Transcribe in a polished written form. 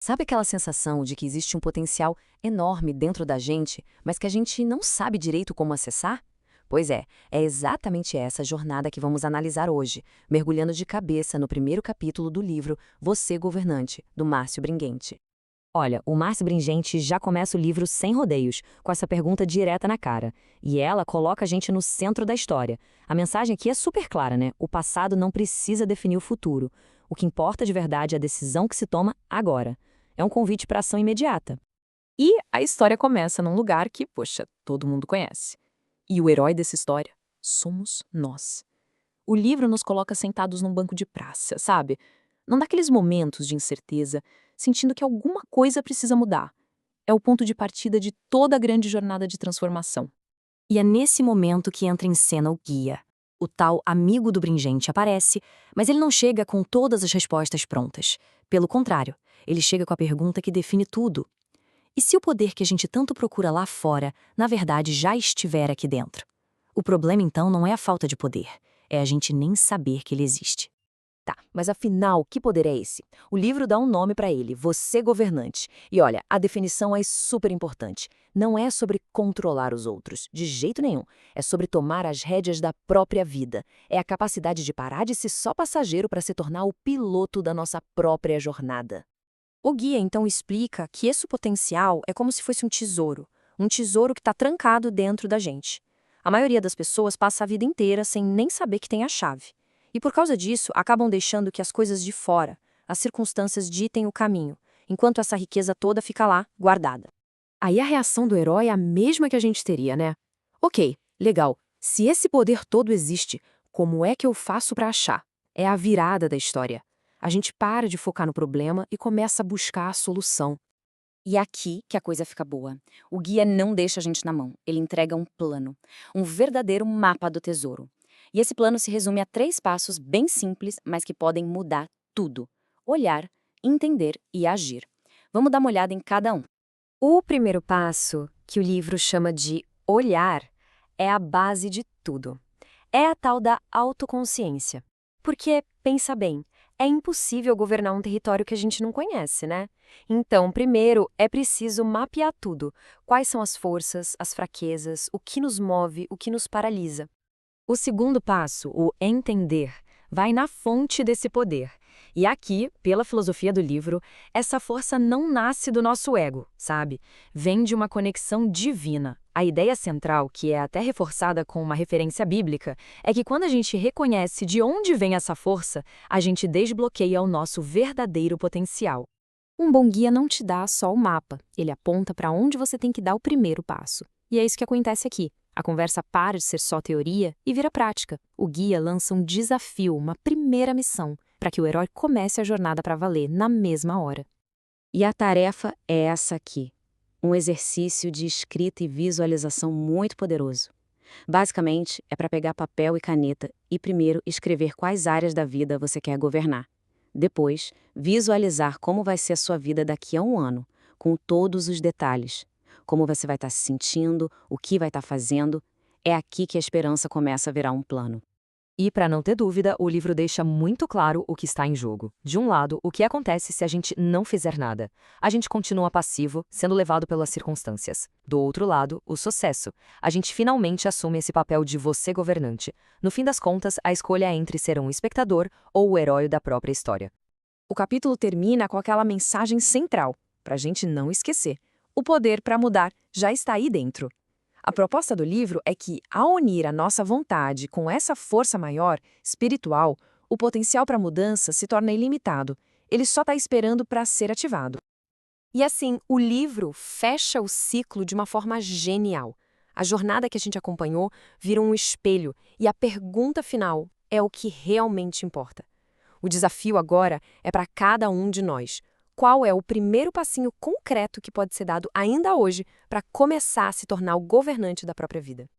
Sabe aquela sensação de que existe um potencial enorme dentro da gente, mas que a gente não sabe direito como acessar? Pois é exatamente essa jornada que vamos analisar hoje, mergulhando de cabeça no primeiro capítulo do livro Você Governante, do Márcio Bringuente. Olha, o Márcio Bringente já começa o livro sem rodeios, com essa pergunta direta na cara. E ela coloca a gente no centro da história. A mensagem aqui é super clara, né? O passado não precisa definir o futuro. O que importa de verdade é a decisão que se toma agora. É um convite para ação imediata. E a história começa num lugar que, poxa, todo mundo conhece. E o herói dessa história somos nós. O livro nos coloca sentados num banco de praça, sabe? Não daqueles momentos de incerteza, sentindo que alguma coisa precisa mudar. É o ponto de partida de toda a grande jornada de transformação. E é nesse momento que entra em cena o guia. O tal amigo do Bringente aparece, mas ele não chega com todas as respostas prontas. Pelo contrário, ele chega com a pergunta que define tudo. E se o poder que a gente tanto procura lá fora, na verdade, já estiver aqui dentro? O problema, então, não é a falta de poder, é a gente nem saber que ele existe. Tá, mas afinal, que poder é esse? O livro dá um nome para ele, Você Governante. E olha, a definição é super importante. Não é sobre controlar os outros, de jeito nenhum. É sobre tomar as rédeas da própria vida. É a capacidade de parar de ser só passageiro para se tornar o piloto da nossa própria jornada. O guia então explica que esse potencial é como se fosse um tesouro que está trancado dentro da gente. A maioria das pessoas passa a vida inteira sem nem saber que tem a chave. E por causa disso, acabam deixando que as coisas de fora, as circunstâncias ditem o caminho, enquanto essa riqueza toda fica lá, guardada. Aí a reação do herói é a mesma que a gente teria, né? Ok, legal. Se esse poder todo existe, como é que eu faço para achar? É a virada da história. A gente para de focar no problema e começa a buscar a solução. E é aqui que a coisa fica boa. O guia não deixa a gente na mão, ele entrega um plano, um verdadeiro mapa do tesouro. E esse plano se resume a 3 passos bem simples, mas que podem mudar tudo: olhar, entender e agir. Vamos dar uma olhada em cada um. O primeiro passo, que o livro chama de olhar, é a base de tudo. É a tal da autoconsciência. Porque, pensa bem, é impossível governar um território que a gente não conhece, né? Então, primeiro, é preciso mapear tudo. Quais são as forças, as fraquezas, o que nos move, o que nos paralisa. O segundo passo, o entender, vai na fonte desse poder. E aqui, pela filosofia do livro, essa força não nasce do nosso ego, sabe? Vem de uma conexão divina. A ideia central, que é até reforçada com uma referência bíblica, é que quando a gente reconhece de onde vem essa força, a gente desbloqueia o nosso verdadeiro potencial. Um bom guia não te dá só o mapa, ele aponta para onde você tem que dar o primeiro passo. E é isso que acontece aqui. A conversa para de ser só teoria e vira prática. O guia lança um desafio, uma primeira missão, para que o herói comece a jornada para valer na mesma hora. E a tarefa é essa aqui. Um exercício de escrita e visualização muito poderoso. Basicamente, é para pegar papel e caneta e primeiro escrever quais áreas da vida você quer governar. Depois, visualizar como vai ser a sua vida daqui a um ano, com todos os detalhes. Como você vai estar se sentindo, o que vai estar fazendo. É aqui que a esperança começa a virar um plano. E, para não ter dúvida, o livro deixa muito claro o que está em jogo. De um lado, o que acontece se a gente não fizer nada. A gente continua passivo, sendo levado pelas circunstâncias. Do outro lado, o sucesso. A gente finalmente assume esse papel de você governante. No fim das contas, a escolha é entre ser um espectador ou o herói da própria história. O capítulo termina com aquela mensagem central, para a gente não esquecer. O poder para mudar já está aí dentro. A proposta do livro é que, ao unir a nossa vontade com essa força maior, espiritual, o potencial para mudança se torna ilimitado. Ele só está esperando para ser ativado. E assim, o livro fecha o ciclo de uma forma genial. A jornada que a gente acompanhou vira um espelho e a pergunta final é o que realmente importa. O desafio agora é para cada um de nós. Qual é o primeiro passinho concreto que pode ser dado ainda hoje para começar a se tornar o governante da própria vida?